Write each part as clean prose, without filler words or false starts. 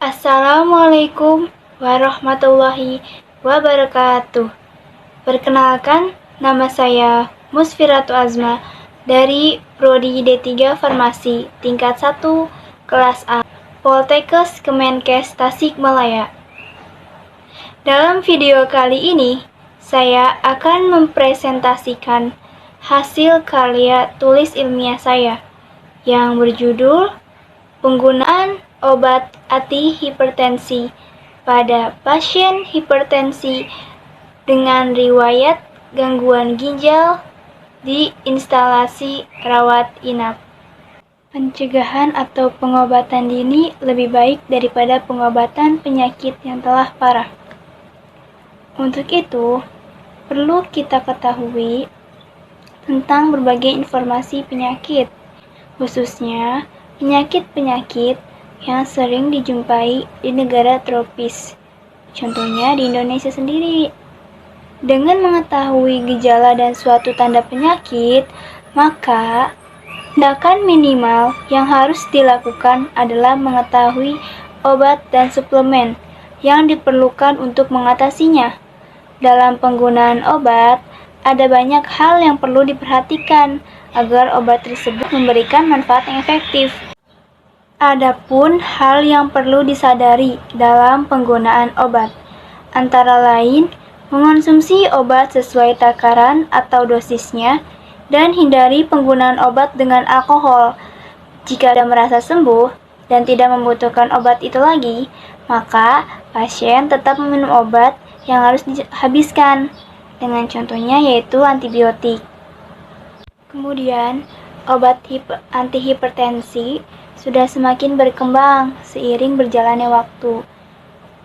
Assalamualaikum warahmatullahi wabarakatuh. Perkenalkan, nama saya Musfiratu Azma dari Prodi D3 Farmasi tingkat 1 kelas A, Poltekkes Kemenkes Tasikmalaya. Dalam video kali ini, saya akan mempresentasikan hasil karya tulis ilmiah saya yang berjudul Penggunaan obat antihipertensi pada pasien hipertensi dengan riwayat gangguan ginjal di instalasi rawat inap. Pencegahan atau pengobatan dini lebih baik daripada pengobatan penyakit yang telah parah. Untuk itu, perlu kita ketahui tentang berbagai informasi penyakit, khususnya penyakit-penyakit yang sering dijumpai di negara tropis, contohnya di Indonesia sendiri. Dengan mengetahui gejala dan suatu tanda penyakit, maka tindakan minimal yang harus dilakukan adalah mengetahui obat dan suplemen yang diperlukan untuk mengatasinya. Dalam penggunaan obat, ada banyak hal yang perlu diperhatikan agar obat tersebut memberikan manfaat yang efektif. Adapun hal yang perlu disadari dalam penggunaan obat, antara lain mengonsumsi obat sesuai takaran atau dosisnya dan hindari penggunaan obat dengan alkohol. Jika Anda merasa sembuh dan tidak membutuhkan obat itu lagi, maka pasien tetap meminum obat yang harus dihabiskan, dengan contohnya yaitu antibiotik. Kemudian, obat antihipertensi sudah semakin berkembang seiring berjalannya waktu.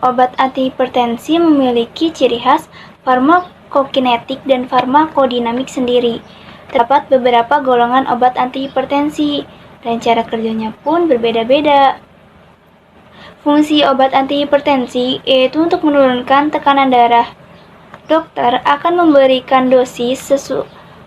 Obat antihipertensi memiliki ciri khas farmakokinetik dan farmakodinamik sendiri. Terdapat beberapa golongan obat antihipertensi dan cara kerjanya pun berbeda-beda. Fungsi obat antihipertensi yaitu untuk menurunkan tekanan darah. Dokter akan memberikan dosis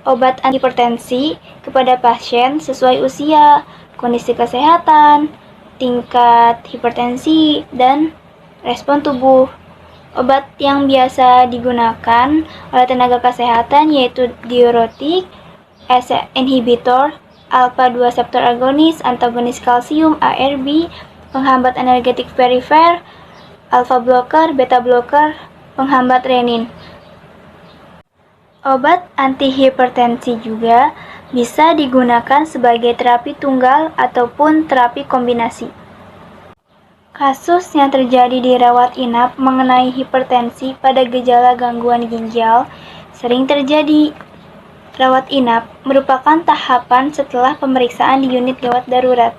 obat antihipertensi kepada pasien sesuai usia, kondisi kesehatan, tingkat hipertensi, dan respon tubuh. Obat yang biasa digunakan oleh tenaga kesehatan yaitu diuretik, ACE inhibitor, alpha 2 receptor agonis, antagonis kalsium, ARB, penghambat energetik perifer, alpha blocker, beta blocker, penghambat renin. Obat antihipertensi juga bisa digunakan sebagai terapi tunggal ataupun terapi kombinasi. Kasus yang terjadi di rawat inap mengenai hipertensi pada gejala gangguan ginjal sering terjadi. Rawat inap merupakan tahapan setelah pemeriksaan di unit gawat darurat.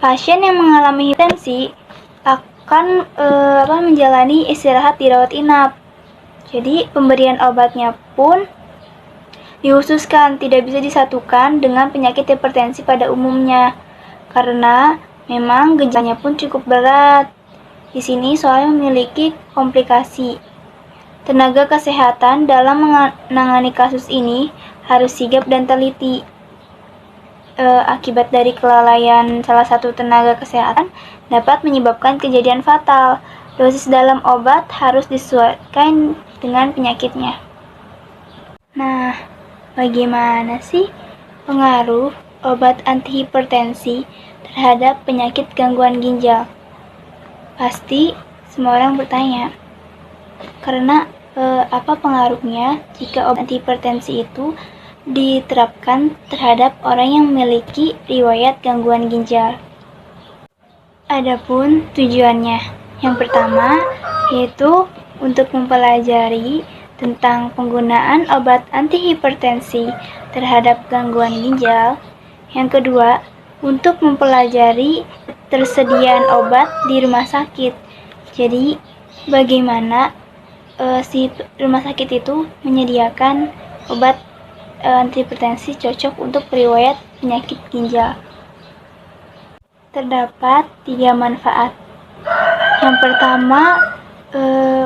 Pasien yang mengalami hipertensi akan menjalani istirahat di rawat inap. Jadi pemberian obatnya pun dikhususkan, tidak bisa disatukan dengan penyakit hipertensi pada umumnya karena memang gejalanya pun cukup berat. Di sini soalnya memiliki komplikasi. Tenaga kesehatan dalam menangani kasus ini harus sigap dan teliti. Akibat dari kelalaian salah satu tenaga kesehatan dapat menyebabkan kejadian fatal. Dosis dalam obat harus disesuaikan dengan penyakitnya. Nah, bagaimana sih pengaruh obat antihipertensi terhadap penyakit gangguan ginjal? Pasti semua orang bertanya, karena apa pengaruhnya jika obat antihipertensi itu diterapkan terhadap orang yang memiliki riwayat gangguan ginjal? Adapun tujuannya, yang pertama yaitu untuk mempelajari tentang penggunaan obat antihipertensi terhadap gangguan ginjal. Yang kedua, untuk mempelajari ketersediaan obat di rumah sakit. Jadi, bagaimana si rumah sakit itu menyediakan obat antihipertensi cocok untuk riwayat penyakit ginjal. Terdapat 3 manfaat. Yang pertama,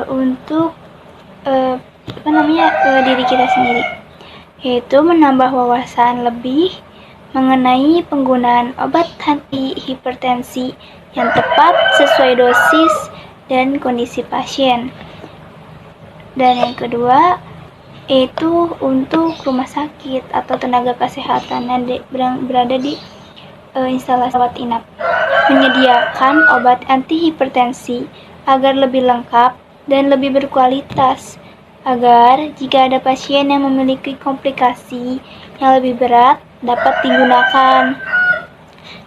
untuk diri kita sendiri, yaitu menambah wawasan lebih mengenai penggunaan obat antihipertensi yang tepat sesuai dosis dan kondisi pasien. Dan yang kedua, yaitu untuk rumah sakit atau tenaga kesehatan yang berada di instalasi rawat inap, menyediakan obat antihipertensi agar lebih lengkap dan lebih berkualitas, agar jika ada pasien yang memiliki komplikasi yang lebih berat dapat digunakan.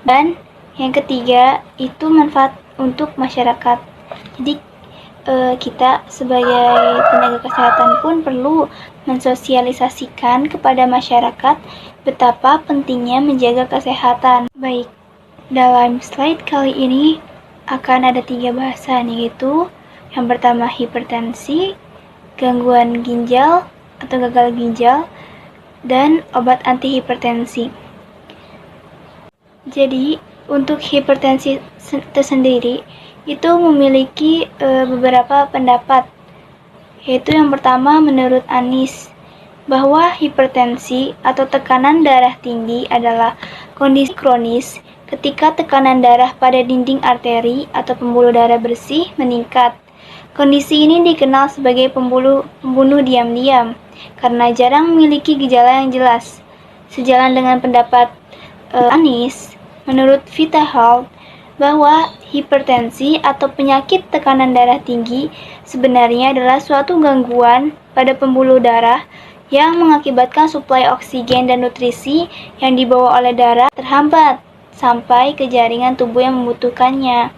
Dan yang ketiga, itu manfaat untuk masyarakat. Jadi kita sebagai tenaga kesehatan pun perlu mensosialisasikan kepada masyarakat betapa pentingnya menjaga kesehatan. Baik, dalam slide kali ini akan ada 3 bahasan, yaitu yang pertama hipertensi, gangguan ginjal atau gagal ginjal, dan obat antihipertensi. Jadi, untuk hipertensi tersendiri itu memiliki beberapa pendapat, yaitu yang pertama menurut Anis, bahwa hipertensi atau tekanan darah tinggi adalah kondisi kronis ketika tekanan darah pada dinding arteri atau pembuluh darah bersih meningkat. Kondisi ini dikenal sebagai pembunuh diam-diam karena jarang memiliki gejala yang jelas. Sejalan dengan pendapat Anis, menurut Vitahealth, bahwa hipertensi atau penyakit tekanan darah tinggi sebenarnya adalah suatu gangguan pada pembuluh darah yang mengakibatkan suplai oksigen dan nutrisi yang dibawa oleh darah terhambat sampai ke jaringan tubuh yang membutuhkannya.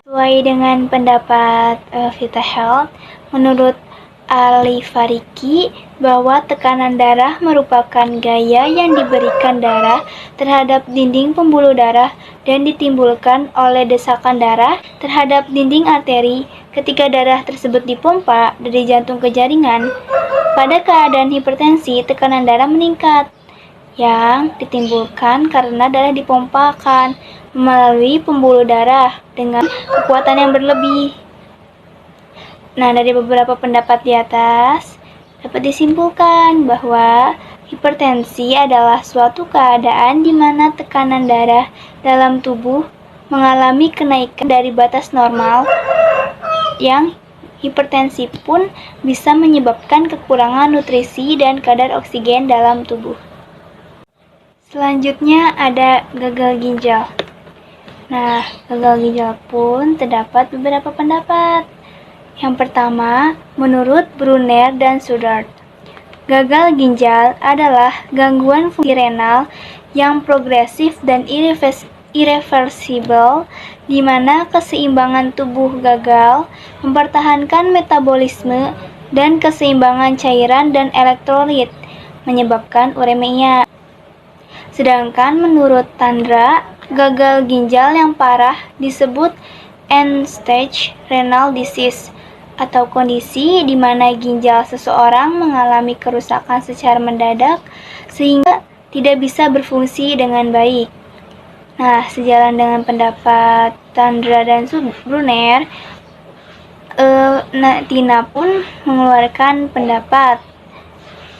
Sesuai dengan pendapat Vitahealth, menurut Ali Fariki, bahwa tekanan darah merupakan gaya yang diberikan darah terhadap dinding pembuluh darah dan ditimbulkan oleh desakan darah terhadap dinding arteri ketika darah tersebut dipompa dari jantung ke jaringan. Pada keadaan hipertensi, tekanan darah meningkat yang ditimbulkan karena darah dipompakan melalui pembuluh darah dengan kekuatan yang berlebih. Nah, dari beberapa pendapat di atas, dapat disimpulkan bahwa hipertensi adalah suatu keadaan di mana tekanan darah dalam tubuh mengalami kenaikan dari batas normal, yang hipertensi pun bisa menyebabkan kekurangan nutrisi dan kadar oksigen dalam tubuh. Selanjutnya ada gagal ginjal. Nah, gagal ginjal pun terdapat beberapa pendapat. Yang pertama, menurut Brunner dan Sudart, gagal ginjal adalah gangguan fungsi renal yang progresif dan irreversibel, di mana keseimbangan tubuh gagal mempertahankan metabolisme dan keseimbangan cairan dan elektrolit, menyebabkan uremia. Sedangkan menurut Tandra, gagal ginjal yang parah disebut end-stage renal disease, atau kondisi di mana ginjal seseorang mengalami kerusakan secara mendadak sehingga tidak bisa berfungsi dengan baik. Nah, sejalan dengan pendapat Tandra dan Brunner, Tina pun mengeluarkan pendapat,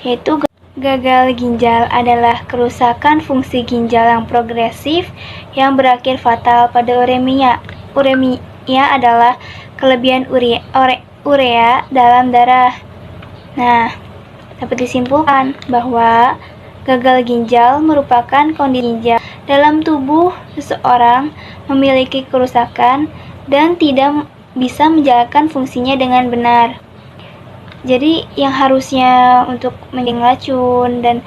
yaitu gagal ginjal adalah kerusakan fungsi ginjal yang progresif yang berakhir fatal pada uremia. Uremia adalah kelebihan urea dalam darah. Nah, dapat disimpulkan bahwa gagal ginjal merupakan kondisi ginjal dalam tubuh seseorang memiliki kerusakan dan tidak bisa menjalankan fungsinya dengan benar. Jadi yang harusnya untuk menjadi racun dan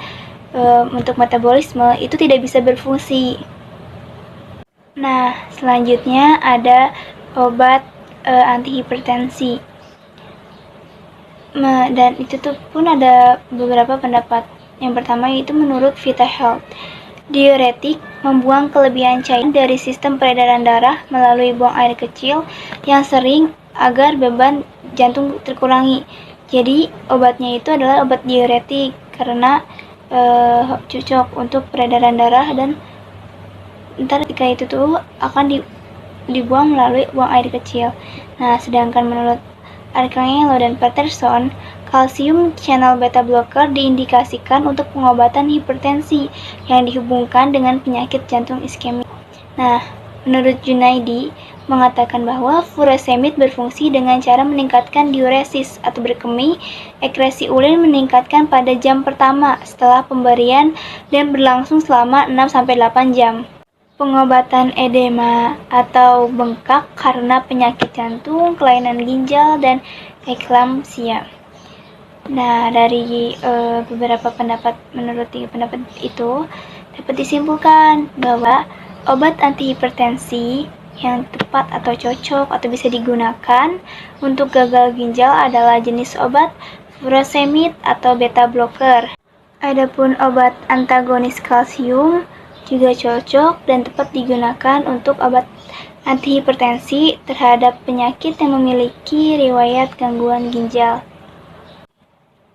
untuk metabolisme itu tidak bisa berfungsi. Nah, selanjutnya ada obat antihipertensi. Dan itu tuh pun ada beberapa pendapat. Yang pertama yaitu menurut Vitahealth, diuretik membuang kelebihan cairan dari sistem peredaran darah melalui buang air kecil yang sering agar beban jantung terkurangi. Jadi obatnya itu adalah obat diuretik karena cocok untuk peredaran darah, dan ntar ketika itu tuh akan dibuang melalui buang air kecil. Nah, sedangkan menurut Arcangelo dan Peterson, kalsium channel beta blocker diindikasikan untuk pengobatan hipertensi yang dihubungkan dengan penyakit jantung iskemik. Nah, menurut Junaidi, mengatakan bahwa furosemid berfungsi dengan cara meningkatkan diuresis atau berkemih ekresi urin meningkatkan pada jam pertama setelah pemberian dan berlangsung selama 6-8 jam. Pengobatan edema atau bengkak karena penyakit jantung, kelainan ginjal, dan eklamsia. Nah, dari beberapa pendapat itu dapat disimpulkan bahwa obat antihipertensi yang tepat atau cocok atau bisa digunakan untuk gagal ginjal adalah jenis obat furosemid atau beta blocker. Adapun obat antagonis kalsium juga cocok dan tepat digunakan untuk obat antihipertensi terhadap penyakit yang memiliki riwayat gangguan ginjal.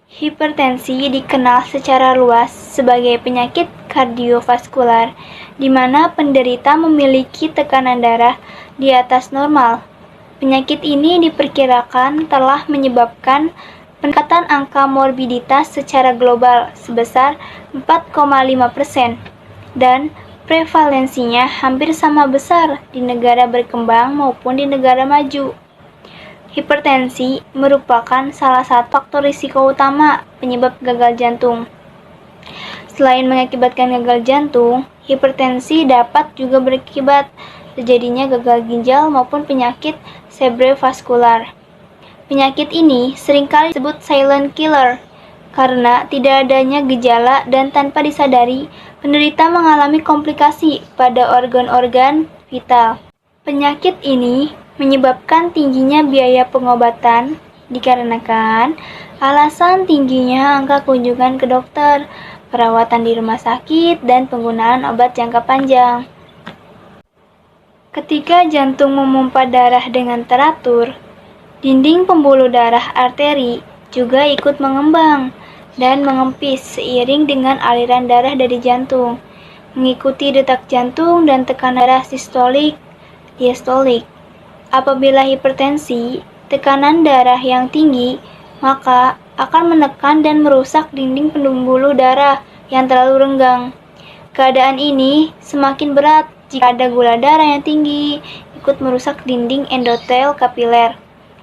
Hipertensi dikenal secara luas sebagai penyakit kardiovaskular, di mana penderita memiliki tekanan darah di atas normal. Penyakit ini diperkirakan telah menyebabkan peningkatan angka morbiditas secara global sebesar 4,5% dan prevalensinya hampir sama besar di negara berkembang maupun di negara maju. Hipertensi merupakan salah satu faktor risiko utama penyebab gagal jantung. Selain mengakibatkan gagal jantung, hipertensi dapat juga berakibat terjadinya gagal ginjal maupun penyakit cerebrovaskular. Penyakit ini seringkali disebut silent killer karena tidak adanya gejala dan tanpa disadari, penderita mengalami komplikasi pada organ-organ vital. Penyakit ini menyebabkan tingginya biaya pengobatan dikarenakan alasan tingginya angka kunjungan ke dokter, perawatan di rumah sakit, dan penggunaan obat jangka panjang. Ketika jantung memompa darah dengan teratur, dinding pembuluh darah arteri juga ikut mengembang dan mengempis seiring dengan aliran darah dari jantung, mengikuti detak jantung dan tekanan darah sistolik, diastolik. Apabila hipertensi, tekanan darah yang tinggi, maka akan menekan dan merusak dinding pembuluh darah yang terlalu renggang. Keadaan ini semakin berat jika ada gula darah yang tinggi, ikut merusak dinding endotel kapiler.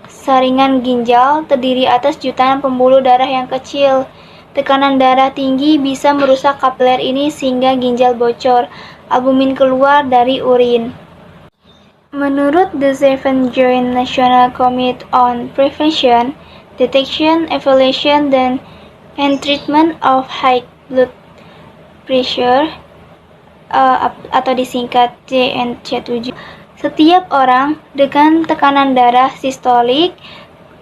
Saringan ginjal terdiri atas jutaan pembuluh darah yang kecil. Tekanan darah tinggi bisa merusak kapiler ini sehingga ginjal bocor, albumin keluar dari urin. Menurut the Seventh Joint National Committee on Prevention, Detection, Evaluation, and Treatment of High Blood Pressure atau disingkat JNC7, setiap orang dengan tekanan darah sistolik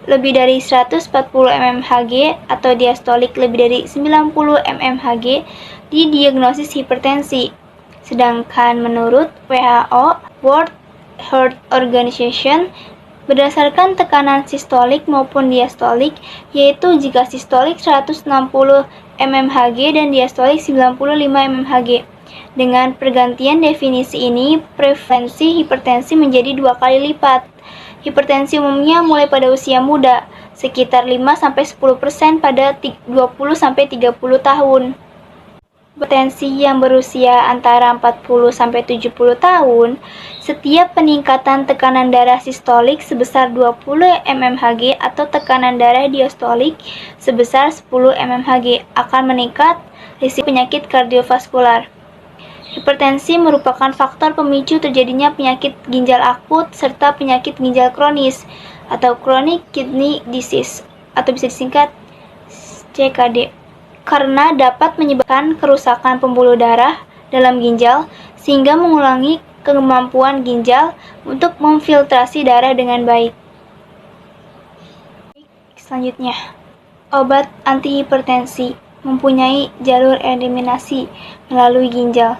lebih dari 140 mmHg atau diastolik lebih dari 90 mmHg didiagnosis hipertensi. Sedangkan menurut WHO, World Health Organization, berdasarkan tekanan sistolik maupun diastolik, yaitu jika sistolik 160 mmHg dan diastolik 95 mmHg. Dengan pergantian definisi ini, prevalensi hipertensi menjadi 2 kali lipat. Hipertensi umumnya mulai pada usia muda, sekitar 5-10% pada 20-30 tahun. Hipertensi yang berusia antara 40-70 tahun, setiap peningkatan tekanan darah sistolik sebesar 20 mmHg atau tekanan darah diastolik sebesar 10 mmHg akan meningkat risiko penyakit kardiovaskular. Hipertensi merupakan faktor pemicu terjadinya penyakit ginjal akut serta penyakit ginjal kronis atau chronic kidney disease atau bisa disingkat CKD, karena dapat menyebabkan kerusakan pembuluh darah dalam ginjal sehingga mengurangi kemampuan ginjal untuk memfiltrasi darah dengan baik. Selanjutnya, obat antihipertensi mempunyai jalur eliminasi melalui ginjal.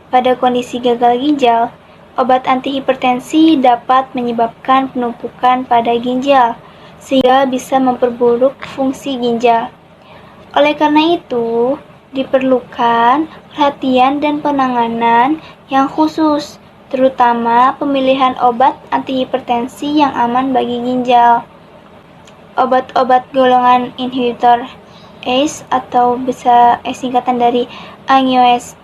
Pada kondisi gagal ginjal, obat antihipertensi dapat menyebabkan penumpukan pada ginjal, sehingga bisa memperburuk fungsi ginjal. Oleh karena itu, diperlukan perhatian dan penanganan yang khusus, terutama pemilihan obat antihipertensi yang aman bagi ginjal. Obat-obat golongan inhibitor ACE atau bisa singkatan dari angiotensin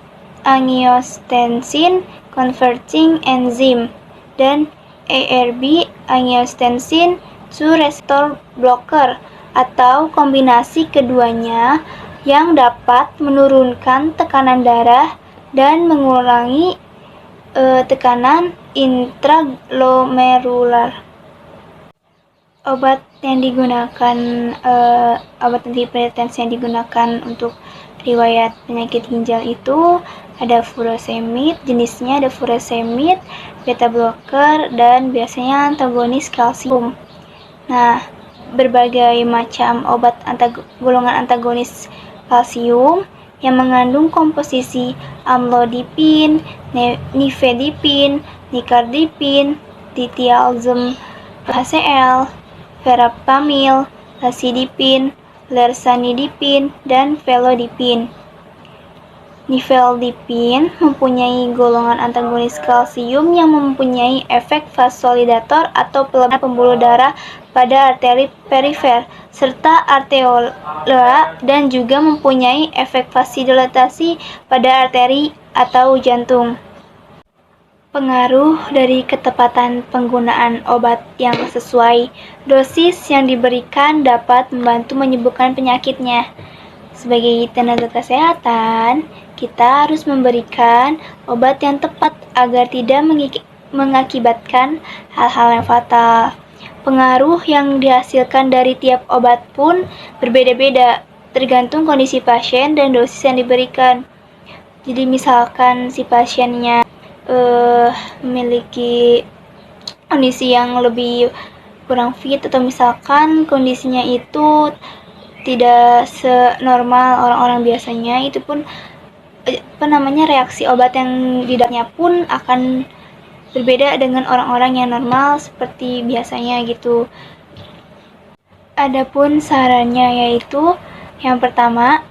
angiostensin converting enzyme, dan ARB angiostensin 2 receptor blocker, atau kombinasi keduanya yang dapat menurunkan tekanan darah dan mengurangi tekanan intraglomerular. Obat antihipertensi yang digunakan untuk riwayat penyakit ginjal itu ada furosemid, jenisnya ada furosemid, beta blocker, dan biasanya antagonis kalsium. Nah, berbagai macam obat golongan antagonis kalsium yang mengandung komposisi amlodipin, nifedipin, nicardipin, tetiazem HCl, verapamil, lasidipin, lercanidipin, dan felodipin. Nifedipin mempunyai golongan antagonis kalsium yang mempunyai efek vasodilator atau pelebah pembuluh darah pada arteri perifer serta arteriola, dan juga mempunyai efek vasodilatasi pada arteri atau jantung. Pengaruh dari ketepatan penggunaan obat yang sesuai dosis yang diberikan dapat membantu menyembuhkan penyakitnya. Sebagai tenaga kesehatan, kita harus memberikan obat yang tepat agar tidak mengakibatkan hal-hal yang fatal. Pengaruh yang dihasilkan dari tiap obat pun berbeda-beda, tergantung kondisi pasien dan dosis yang diberikan. Jadi misalkan si pasiennya memiliki kondisi yang lebih kurang fit, atau misalkan kondisinya itu tidak senormal orang-orang biasanya, itu pun reaksi obat yang didapatnya pun akan berbeda dengan orang-orang yang normal seperti biasanya gitu. Adapun sarannya yaitu yang pertama,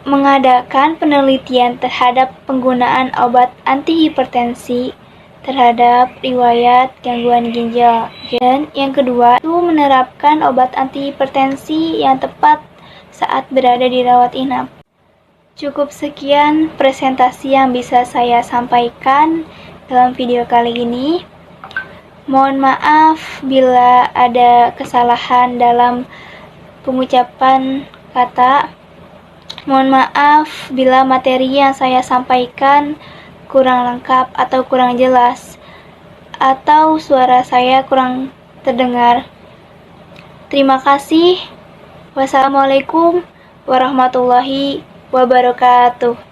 mengadakan penelitian terhadap penggunaan obat antihipertensi terhadap riwayat gangguan ginjal. Dan yang kedua itu menerapkan obat antihipertensi yang tepat saat berada di rawat inap. Cukup sekian presentasi yang bisa saya sampaikan dalam video kali ini. Mohon maaf bila ada kesalahan dalam pengucapan kata. Mohon maaf bila materi yang saya sampaikan kurang lengkap atau kurang jelas, atau suara saya kurang terdengar. Terima kasih. Wassalamualaikum warahmatullahi wabarakatuh.